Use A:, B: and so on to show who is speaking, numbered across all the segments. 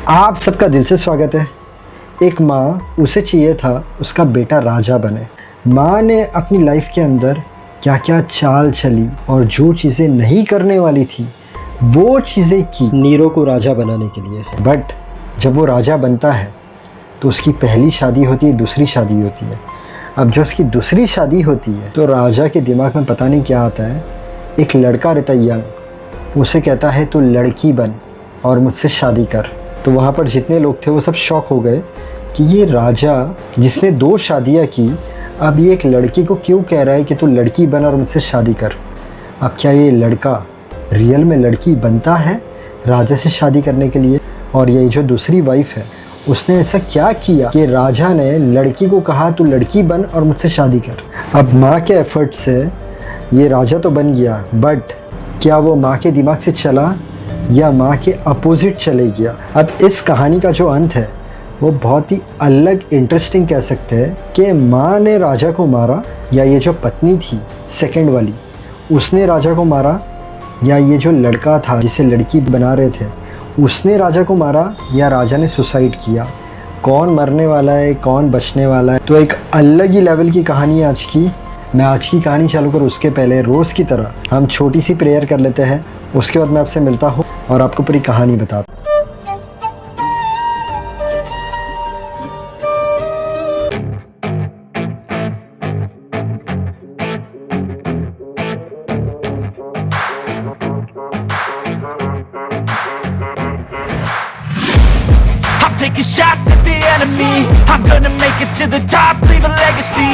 A: आप सबका दिल से स्वागत है। एक माँ, उसे चाहिए था उसका बेटा राजा बने। माँ ने अपनी लाइफ के अंदर क्या क्या चाल चली और जो चीज़ें नहीं करने वाली थी वो चीज़ें की
B: नीरो को राजा बनाने के लिए।
A: बट जब वो राजा बनता है तो उसकी पहली शादी होती है, दूसरी शादी होती है। अब जो उसकी दूसरी शादी होती है तो राजा के दिमाग में पता नहीं क्या आता है। एक लड़का रहता है यंग, उसे कहता है तू लड़की बन और मुझसे शादी कर। तो वहाँ पर जितने लोग थे वो सब शॉक हो गए कि ये राजा जिसने 2 शादियाँ की, अब ये एक लड़की को क्यों कह रहा है कि तू लड़की बन और मुझसे शादी कर। अब क्या ये लड़का रियल में लड़की बनता है राजा से शादी करने के लिए? और ये जो दूसरी वाइफ है उसने ऐसा क्या किया कि राजा ने लड़की को कहा तू लड़की बन और मुझसे शादी कर। अब माँ के एफर्ट से ये राजा तो बन गया, बट क्या वो माँ के दिमाग से चला या माँ के अपोजिट चले गया? अब इस कहानी का जो अंत है वो बहुत ही अलग इंटरेस्टिंग कह सकते हैं कि माँ ने राजा को मारा या ये जो पत्नी थी सेकंड वाली उसने राजा को मारा, या ये जो लड़का था जिसे लड़की बना रहे थे उसने राजा को मारा, या राजा ने सुसाइड किया। कौन मरने वाला है, कौन बचने वाला है, तो एक अलग ही लेवल की कहानी है आज की। मैं आज की कहानी चालू करूँ उसके पहले रोज़ की तरह हम छोटी सी प्रेयर कर लेते हैं। उसके बाद मैं आपसे मिलता हूँ और आपको पूरी कहानी बताता हूँ।
C: Taking shots at the enemy. I'm gonna make it to the top, leave a legacy.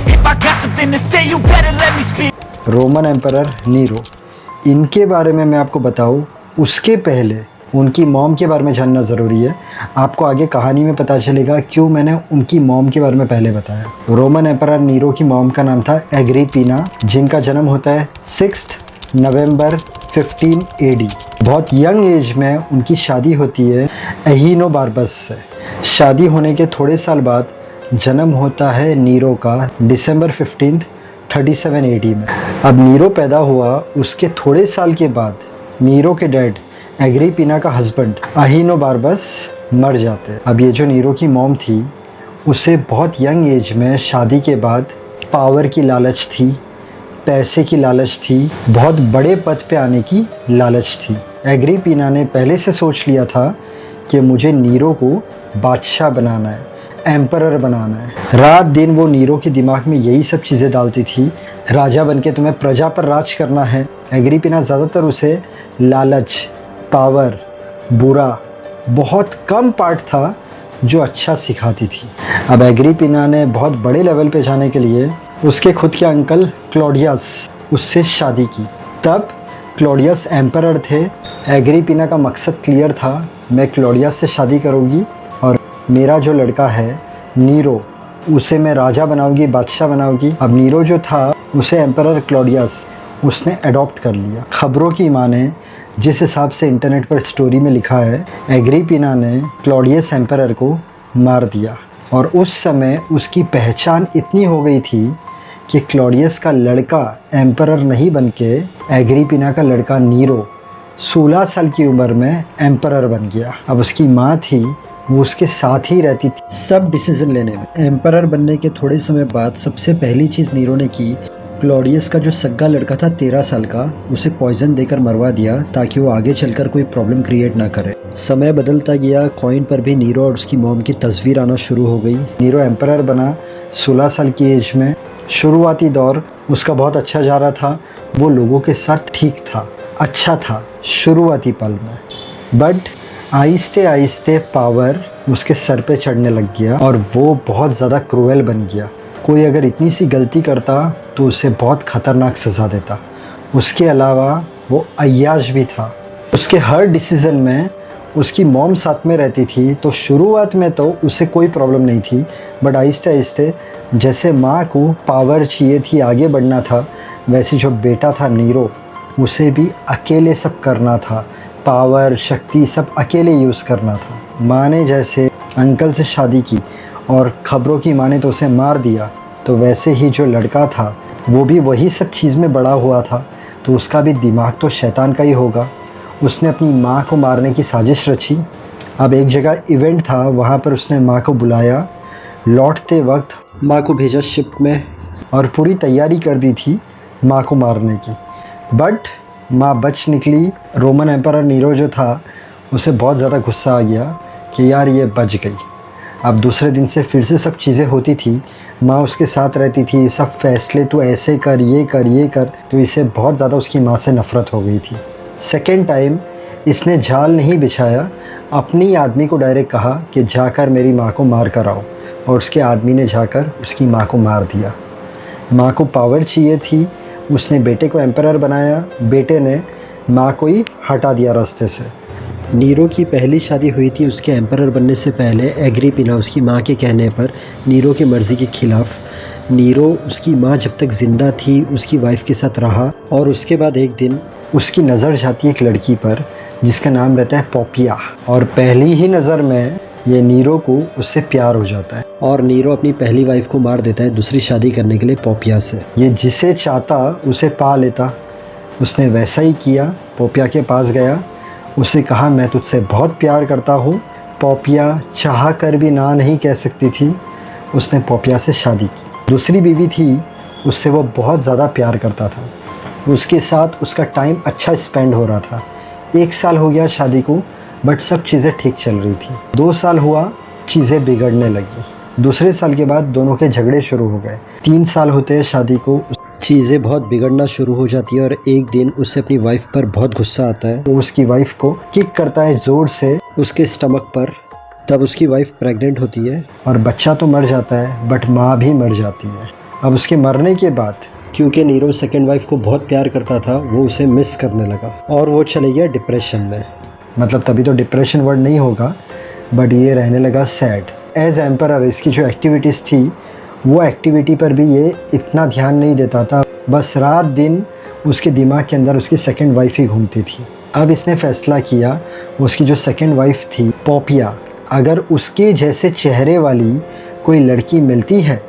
C: If I got something to say, you better let me speak.
A: Roman emperor Nero, इनके बारे में मैं आपको बताऊं उसके पहले उनकी मॉम के बारे में जानना ज़रूरी है। आपको आगे कहानी में पता चलेगा क्यों मैंने उनकी मॉम के बारे में पहले बताया। रोमन एम्परर नीरो की मॉम का नाम था एग्रिपीना, जिनका जन्म होता है 6 नवंबर 15 AD। बहुत यंग एज में उनकी शादी होती है एहीनोबार्बस से। शादी होने के थोड़े साल बाद जन्म होता है नीरो का दिसंबर 15 37 AD में। अब नीरो पैदा हुआ उसके थोड़े साल के बाद नीरो के डैड एग्रिपीना का हस्बैंड एहीनोबार्बस मर जाते हैं। अब ये जो नीरो की मॉम थी उसे बहुत यंग एज में शादी के बाद पावर की लालच थी, पैसे की लालच थी, बहुत बड़े पद पे आने की लालच थी। एग्रिपीना ने पहले से सोच लिया था कि मुझे नीरो को बादशाह बनाना है, एम्परर बनाना है। रात दिन वो नीरो के दिमाग में यही सब चीज़ें डालती थी। राजा बनके तुम्हें प्रजा पर राज करना है। एग्रिपीना ज़्यादातर उसे लालच, पावर, बुरा, बहुत कम पार्ट था जो अच्छा सिखाती थी। अब एग्रिपीना ने बहुत बड़े लेवल पे जाने के लिए उसके खुद के अंकल क्लॉडियस उससे शादी की। तब क्लॉडियस एम्परर थे। एग्रिपीना का मकसद क्लियर था, मैं क्लॉडियस से शादी करूँगी और मेरा जो लड़का है नीरो उसे मैं राजा बनाऊंगी, बादशाह बनाऊंगी। अब नीरो जो था उसे एम्परर क्लॉडियस उसने अडॉप्ट कर लिया। खबरों की माने, जिस हिसाब से इंटरनेट पर स्टोरी में लिखा है, एग्रिपीना ने क्लॉडियस एम्परर को मार दिया और उस समय उसकी पहचान इतनी हो गई थी कि क्लॉडियस का लड़का एम्परर नहीं बनके एग्रिपीना का लड़का नीरो 16 साल की उम्र में एम्परर बन गया। अब उसकी माँ थी वो उसके साथ ही रहती थी
B: सब डिसीजन लेने में। एम्परर बनने के थोड़े समय बाद सबसे पहली चीज़ नीरो ने की, क्लॉडियस का जो सग्गा लड़का था 13 साल का, उसे पॉइजन देकर मरवा दिया ताकि वो आगे चलकर कोई प्रॉब्लम क्रिएट ना करे। समय बदलता गया, कॉइन पर भी नीरो और उसकी मॉम की तस्वीर आना शुरू हो गई।
A: नीरो एम्परर बना 16 साल की एज में। शुरुआती दौर उसका बहुत अच्छा जा रहा था, वो लोगों के साथ ठीक था, अच्छा था शुरुआती पल में। बट आहिस्ते आहिस्ते पावर उसके सर पे चढ़ने लग गया और वो बहुत ज़्यादा क्रूएल बन गया। कोई अगर इतनी सी गलती करता तो उसे बहुत ख़तरनाक सज़ा देता। उसके अलावा वो अय्याश भी था। उसके हर डिसीज़न में उसकी मॉम साथ में रहती थी, तो शुरुआत में तो उसे कोई प्रॉब्लम नहीं थी, बट आहिस्ते आहिस्ते जैसे माँ को पावर चाहिए थी, आगे बढ़ना था, वैसे जो बेटा था नीरो उसे भी अकेले सब करना था। पावर, शक्ति सब अकेले यूज़ करना था। माँ ने जैसे अंकल से शादी की और ख़बरों की माने तो उसे मार दिया, तो वैसे ही जो लड़का था वो भी वही सब चीज़ में बड़ा हुआ था, तो उसका भी दिमाग तो शैतान का ही होगा। उसने अपनी माँ को मारने की साजिश रची। अब एक जगह इवेंट था, वहाँ पर उसने माँ को बुलाया। लौटते वक्त
B: माँ को भेजा शिप में
A: और पूरी तैयारी कर दी थी माँ को मारने की, बट माँ बच निकली। रोमन एम्परर नीरो जो था उसे बहुत ज़्यादा गुस्सा आ गया कि यार ये बच गई। अब दूसरे दिन से फिर से सब चीज़ें होती थी, माँ उसके साथ रहती थी, सब फैसले तू ऐसे कर, ये कर, ये कर, तो इसे बहुत ज़्यादा उसकी माँ से नफ़रत हो गई थी। सेकेंड टाइम इसने जाल नहीं बिछाया, अपनी आदमी को डायरेक्ट कहा कि जाकर मेरी माँ को मार कर आओ, और उसके आदमी ने जाकर उसकी माँ को मार दिया। माँ को पावर चाहिए थी, उसने बेटे को एम्परर बनाया, बेटे ने माँ को ही हटा दिया रास्ते से।
B: नीरो की पहली शादी हुई थी उसके एम्परर बनने से पहले एग्रिपिना उसकी माँ के कहने पर, नीरो की मर्ज़ी के ख़िलाफ़। नीरो उसकी माँ जब तक ज़िंदा थी उसकी वाइफ के साथ रहा, और उसके बाद एक दिन
A: उसकी नज़र जाती है एक लड़की पर जिसका नाम रहता है पोपिया, और पहली ही नज़र में ये नीरो को उससे प्यार हो जाता है
B: और नीरो अपनी पहली वाइफ को मार देता है दूसरी शादी करने के लिए पोपिया से।
A: ये जिसे चाहता उसे पा लेता। उसने वैसा ही किया, पोपिया के पास गया, उसे कहा मैं तुझसे बहुत प्यार करता हूँ। पोपिया चाह कर भी ना नहीं कह सकती थी। उसने पोपिया से शादी की। दूसरी बीवी थी, उससे वो बहुत ज़्यादा प्यार करता था, उसके साथ उसका टाइम अच्छा स्पेंड हो रहा था। 1 साल हो गया शादी को, बट सब चीज़ें ठीक चल रही थी। 2 साल हुआ, चीज़ें बिगड़ने लगी। दूसरे साल के बाद दोनों के झगड़े शुरू हो गए। 3 साल होते हैं शादी को,
B: चीज़ें बहुत बिगड़ना शुरू हो जाती है और एक दिन उसे अपनी वाइफ पर बहुत गुस्सा आता है।
A: वो उसकी वाइफ को किक करता है ज़ोर से
B: उसके स्टमक पर। तब उसकी वाइफ प्रेग्नेंट होती है
A: और बच्चा तो मर जाता है, बट माँ भी मर जाती है। अब उसके मरने के बाद
B: क्योंकि नीरो सेकंड वाइफ को बहुत प्यार करता था, वो उसे मिस करने लगा और वो चले गया डिप्रेशन में।
A: मतलब तभी तो डिप्रेशन वर्ड नहीं होगा, बट ये रहने लगा सैड। एज एम्परर इसकी जो एक्टिविटीज़ थी वो एक्टिविटी पर भी ये इतना ध्यान नहीं देता था। बस रात दिन उसके दिमाग के अंदर उसकी सेकंड वाइफ ही घूमती थी। अब इसने फैसला किया, उसकी जो सेकंड वाइफ थी पोपिया, अगर उसके जैसे चेहरे वाली कोई लड़की मिलती है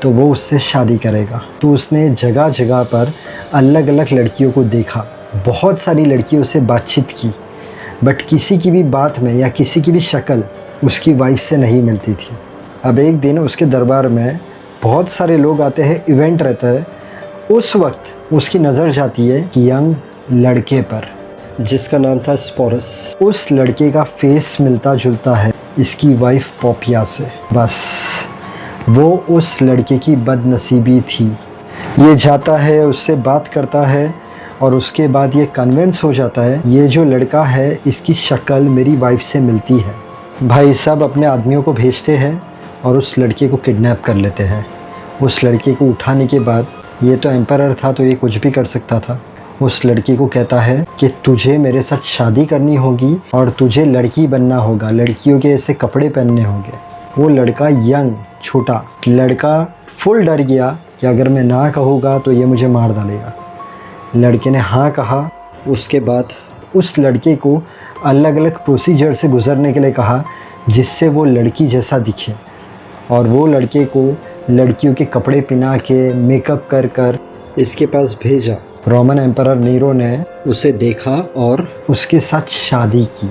A: तो वो उससे शादी करेगा। तो उसने जगह जगह पर अलग अलग लड़कियों को देखा, बहुत सारी लड़कियों से बातचीत की, बट किसी की भी बात में या किसी की भी शक्ल उसकी वाइफ से नहीं मिलती थी। अब एक दिन उसके दरबार में बहुत सारे लोग आते हैं, इवेंट रहता है। उस वक्त उसकी नज़र जाती है कि यंग लड़के पर
B: जिसका नाम था स्पोरस।
A: उस लड़के का फेस मिलता जुलता है इसकी वाइफ पोपिया से। बस वो उस लड़के की बदनसीबी थी। ये जाता है, उससे बात करता है और उसके बाद ये कन्विंस हो जाता है ये जो लड़का है इसकी शक्ल मेरी वाइफ से मिलती है। भाई सब अपने आदमियों को भेजते हैं और उस लड़के को किडनैप कर लेते हैं। उस लड़के को उठाने के बाद, ये तो एम्परर था तो ये कुछ भी कर सकता था, उस लड़की को कहता है कि तुझे मेरे साथ शादी करनी होगी और तुझे लड़की बनना होगा, लड़कियों के ऐसे कपड़े पहनने होंगे। वो लड़का यंग छोटा लड़का फुल डर गया कि अगर मैं ना कहूँगा तो ये मुझे मार डालेगा। लड़के ने हाँ कहा।
B: उसके बाद
A: उस लड़के को अलग अलग प्रोसीजर से गुजरने के लिए कहा जिससे वो लड़की जैसा दिखे, और वो लड़के को लड़कियों के कपड़े पहना के मेकअप कर कर
B: इसके पास भेजा।
A: रोमन एम्परर नीरो ने
B: उसे देखा और
A: उसके साथ शादी की।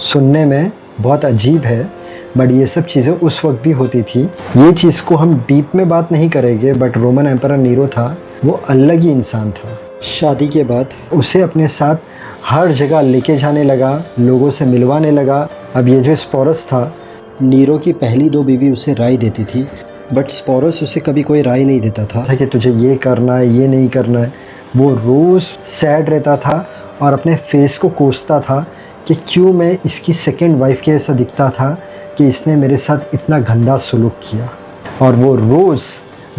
A: सुनने में बहुत अजीब है, बट ये सब चीज़ें उस वक्त भी होती थी। ये चीज़ को हम डीप में बात नहीं करेंगे, बट रोमन एम्परर नीरो था, वो अलग ही इंसान था।
B: शादी के बाद
A: उसे अपने साथ हर जगह लेके जाने लगा, लोगों से मिलवाने लगा। अब ये जो स्पोरस था,
B: नीरो की पहली 2 बीवी उसे राय देती थी, बट स्पोरस उसे कभी कोई राय नहीं देता था
A: कि तुझे ये करना है, ये नहीं करना है। वो रोज़ सैड रहता था और अपने फेस को कोसता था कि क्यों मैं इसकी सेकंड वाइफ के ऐसा दिखता था कि इसने मेरे साथ इतना गंदा सलूक किया। और वो रोज़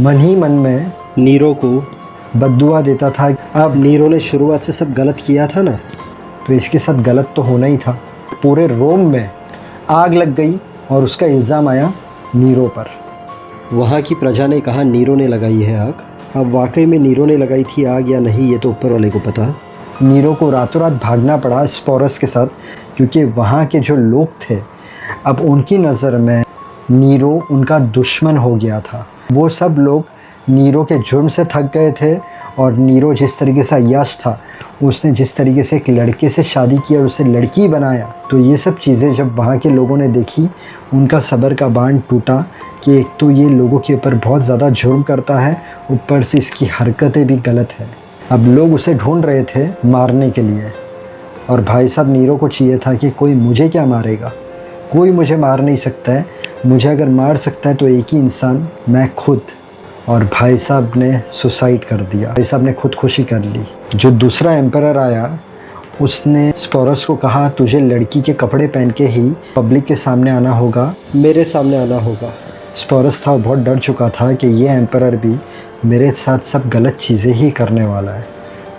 A: मन ही मन में
B: नीरो को
A: बद्दुआ देता था।
B: अब नीरो ने शुरुआत से सब गलत किया था ना,
A: तो इसके साथ गलत तो होना ही था। पूरे रोम में आग लग गई और उसका इल्ज़ाम आया नीरो पर।
B: वहाँ की प्रजा ने कहा नीरो ने लगाई है आग। अब वाकई में नीरो ने लगाई थी आग या नहीं, ये तो ऊपर वाले को पता।
A: नीरो को रातों रात भागना पड़ा स्पोरस के साथ, क्योंकि वहाँ के जो लोग थे अब उनकी नज़र में नीरो उनका दुश्मन हो गया था। वो सब लोग नीरो के जुर्म से थक गए थे और नीरो जिस तरीके से अय्याश था, उसने जिस तरीके से एक लड़के से शादी किया और उसे लड़की बनाया, तो ये सब चीज़ें जब वहाँ के लोगों ने देखी, उनका सब्र का बांध टूटा कि एक तो ये लोगों के ऊपर बहुत ज़्यादा जुर्म करता है, ऊपर से इसकी हरकतें भी गलत हैं। अब लोग उसे ढूंढ रहे थे मारने के लिए, और भाई साहब नीरो को चाहिए था कि कोई मुझे क्या मारेगा, कोई मुझे मार नहीं सकता है, मुझे अगर मार सकता है तो एक ही इंसान, मैं खुद। और भाई साहब ने सुसाइड कर दिया, भाई साहब ने खुदकुशी कर ली। जो दूसरा एम्परर आया, उसने स्पोरस को कहा तुझे लड़की के कपड़े पहन के ही पब्लिक के सामने आना होगा, मेरे सामने आना होगा। स्पोरस था, बहुत डर चुका था कि ये एम्परर भी मेरे साथ सब गलत चीज़ें ही करने वाला है,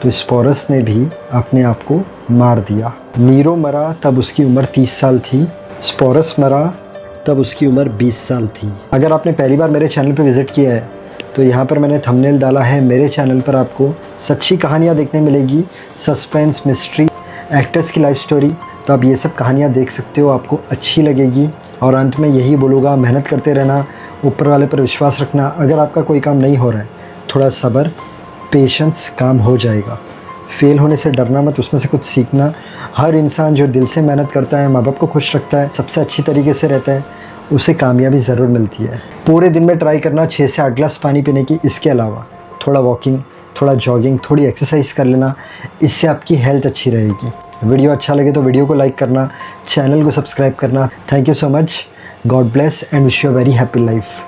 A: तो स्पोरस ने भी अपने आप को मार दिया। नीरो मरा तब उसकी उम्र 30 साल थी, स्पोरस मरा
B: तब उसकी उम्र 20 साल थी।
A: अगर आपने पहली बार मेरे चैनल पर विज़िट किया है तो यहाँ पर मैंने थंबनेल डाला है। मेरे चैनल पर आपको सच्ची कहानियाँ देखने मिलेगी, सस्पेंस, मिस्ट्री, एक्टर्स की लाइफ स्टोरी, तो आप ये सब कहानियाँ देख सकते हो, आपको अच्छी लगेगी। और अंत में यही बोलूँगा, मेहनत करते रहना, ऊपर वाले पर विश्वास रखना। अगर आपका कोई काम नहीं हो रहा है, थोड़ा सब्र, पेशेंस, काम हो जाएगा। फेल होने से डरना मत, उसमें से कुछ सीखना। हर इंसान जो दिल से मेहनत करता है, माँ बाप को खुश रखता है, सबसे अच्छी तरीके से रहता है, उसे कामयाबी ज़रूर मिलती है। पूरे दिन में ट्राई करना 6 से 8 ग्लास पानी पीने की। इसके अलावा थोड़ा वॉकिंग, थोड़ा जॉगिंग, थोड़ी एक्सरसाइज कर लेना, इससे आपकी हेल्थ अच्छी रहेगी। वीडियो अच्छा लगे तो वीडियो को लाइक करना, चैनल को सब्सक्राइब करना। Thank you so much, God bless and wish you a very happy life.